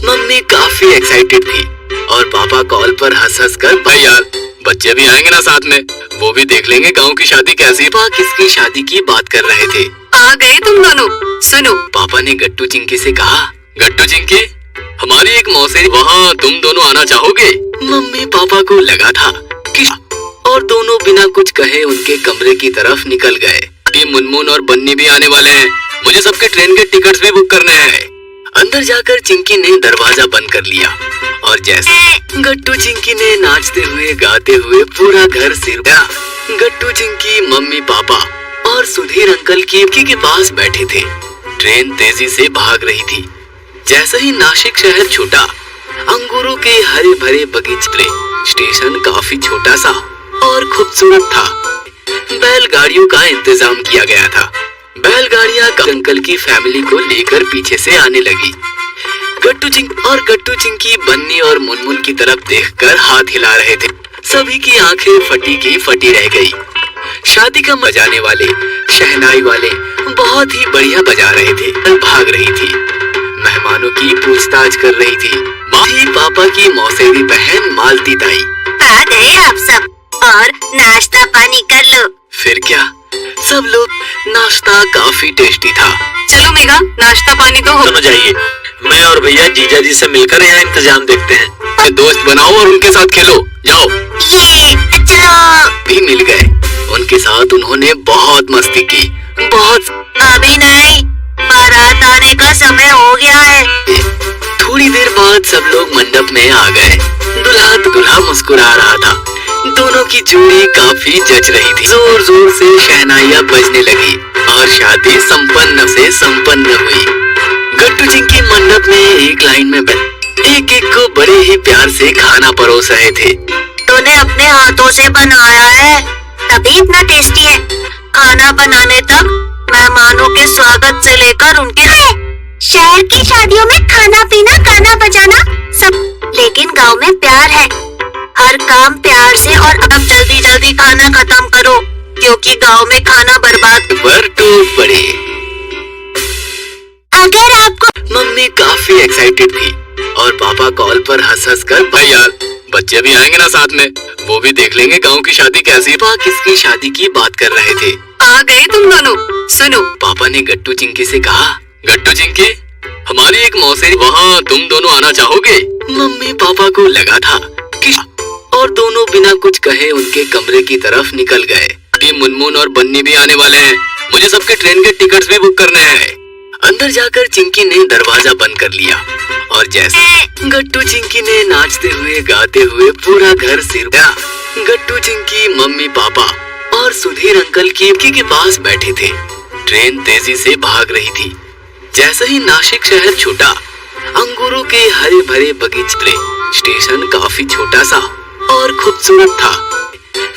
Mummy काफी excited थी और पापा कॉल पर हंस हंस कर, भाई यार बच्चे भी आएंगे ना साथ में, वो भी देख लेंगे गांव की शादी कैसी। पापा किसकी शादी की बात कर रहे थे। आ गए तुम दोनों। सुनो, पापा ने गट्टू चिंकी से कहा, गट्टू चिंकी हमारी एक मौसी, वहाँ तुम दोनों आना चाहोगे? मम्मी पापा को लगा था कि और दोनों बिना कुछ कहे उनके कमरे की तरफ निकल गए। मुनमुन और बन्नी भी आने वाले हैं, मुझे सबके ट्रेन के टिकट्स भी बुक करने हैं। अंदर जाकर चिंकी ने दरवाजा बंद कर लिया और जैसे गट्टू चिंकी ने नाचते हुए गाते हुए पूरा घर सिरका। गट्टू चिंकी मम्मी पापा और सुधीर अंकल खिड़की के पास बैठे थे। ट्रेन तेजी से भाग रही थी। जैसे ही नासिक शहर छूटा, अंगूरों के हरे भरे बगीचे। स्टेशन काफी छोटा सा और खूबसूरत था। बैलगाड़ियों का इंतजाम किया गया था। बैलगाड़ियां अंकल की फैमिली को लेकर पीछे से आने लगी। गट्टू चिंकी बन्नी और मुनमुन की तरफ देखकर हाथ हिला रहे थे। सभी की आंखें फटी की फटी रह गई। शादी का बजाने वाले, शहनाई वाले बहुत ही बढ़िया बजा रहे थे। भाग रही थी, मेहमानों की पूछताछ कर रही थी। माही पापा की मौसेरी बहन मालती ताई। आ गए आप सब और नाश्ता पानी कर लो। फिर क्या, सब लोग, नाश्ता काफी टेस्टी था। चलो मेघा, नाश्ता पानी तो हो। दोनों जाइए, मैं और भैया जीजा जी से मिलकर यहाँ इंतजाम देखते हैं। दोस्त बनाओ और उनके साथ खेलो, जाओ। ये चलो। भी मिल गए, उनके साथ उन्होंने बहुत मस्ती की। बहुत। अभी नहीं, बारात आने का समय हो गया है। थोड़ी देर बाद सब लोग मंडप में आ गए। दूल्हा मुस्कुरा रहा था। दोनों की जोड़ी काफी जच रही थी। जोर जोर से शहनाइयां बजने लगी और शादी संपन्न हुई। गट्टू चिंकी मंडप में एक लाइन में एक को बड़े ही प्यार से खाना परोस रहे थे। तूने अपने हाथों से बनाया है, तभी इतना टेस्टी है। खाना बनाने तक मेहमानों के स्वागत से लेकर उनके शहर की शादियों में खाना पीना गाना बजाना सब, लेकिन गांव में प्यार है। हर काम प्यार से। और अब जल्दी जल्दी खाना खत्म करो, क्योंकि गांव में खाना बर्बाद पड़े। अगर आपको मम्मी काफी एक्साइटेड थी और पापा कॉल पर हंस हंस कर, भाई यार बच्चे भी आएंगे ना साथ में, वो भी देख लेंगे गांव की शादी कैसी। पापा किसकी शादी की बात कर रहे थे। आ गए तुम दोनों। सुनो, पापा ने गट्टू चिंकी से कहा, गट्टू चिंकी हमारी एक मौसी, वहाँ तुम दोनों आना चाहोगे? मम्मी पापा को लगा था कि और दोनों बिना कुछ कहे उनके कमरे की तरफ निकल गए। मुनमुन और बन्नी भी आने वाले हैं, मुझे सबके ट्रेन के टिकट्स भी बुक करने हैं। अंदर जाकर चिंकी ने दरवाजा बंद कर लिया और जैसे गट्टू चिंकी ने नाचते हुए गाते हुए पूरा घर सिरका। गट्टू चिंकी मम्मी पापा और सुधीर अंकल खिड़की के पास बैठे थे। ट्रेन तेजी से भाग रही थी। जैसे ही नासिक शहर छूटा, अंगूरों के हरे भरे बगीचे। स्टेशन काफी छोटा सा और खूबसूरत था।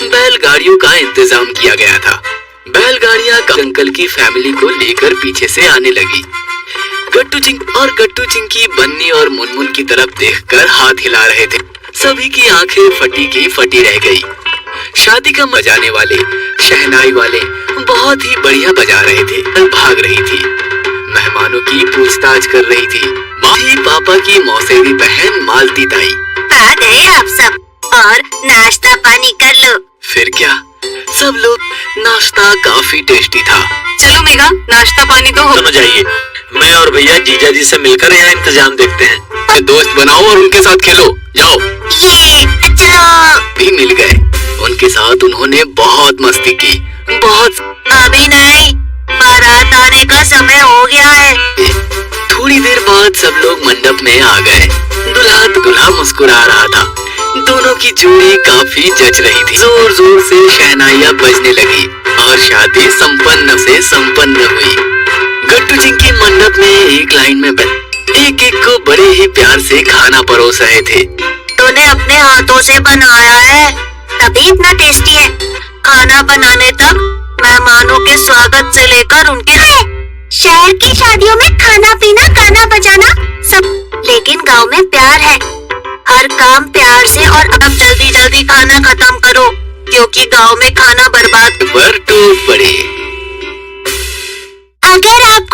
बैलगाड़ियों का इंतजाम किया गया था। बैलगाड़ियां अंकल की फैमिली को लेकर पीछे से आने लगी। गट्टू चिंकी बन्नी और मुनमुन की तरफ देखकर हाथ हिला रहे थे। सभी की आंखें फटी की फटी रह गई। शादी का बजाने वाले, शहनाई वाले बहुत ही बढ़िया बजा रहे थे। भाग रही थी, मेहमानों की पूछताछ कर रही थी। माही पापा की मौसेरी बहन मालती ताई। आ गए आप सब और नाश्ता पानी कर लो। फिर क्या, सब लोग, नाश्ता काफी टेस्टी था। चलो मेघा, नाश्ता पानी तो हो। दोनों जाइए, मैं और भैया जीजा जी से मिलकर यहाँ इंतजाम देखते हैं। दोस्त बनाओ और उनके साथ खेलो, जाओ। ये चलो। भी मिल गए, उनके साथ उन्होंने बहुत मस्ती की। बहुत। अभी नहीं, बारात आने का समय हो गया है। थोड़ी देर बाद सब लोग मंडप में आ गए। दूल्हा मुस्कुरा रहा था। दोनों की जोड़ी काफी जच रही थी। जोर जोर से शहनाइयां बजने लगी और शादी संपन्न हुई। गट्टू चिंकी मंडप में एक लाइन में एक को बड़े ही प्यार से खाना परोस रहे थे। तूने अपने हाथों से बनाया है, तभी इतना टेस्टी है। खाना बनाने तक मेहमानों के स्वागत से लेकर उनके शहर की शादियों में खाना पीना गाना बजाना सब, लेकिन गांव में प्यार है। हर काम प्यार से। और अब जल्दी जल्दी खाना खत्म करो, क्योंकि गांव में खाना बर्बाद पड़े। अगर आप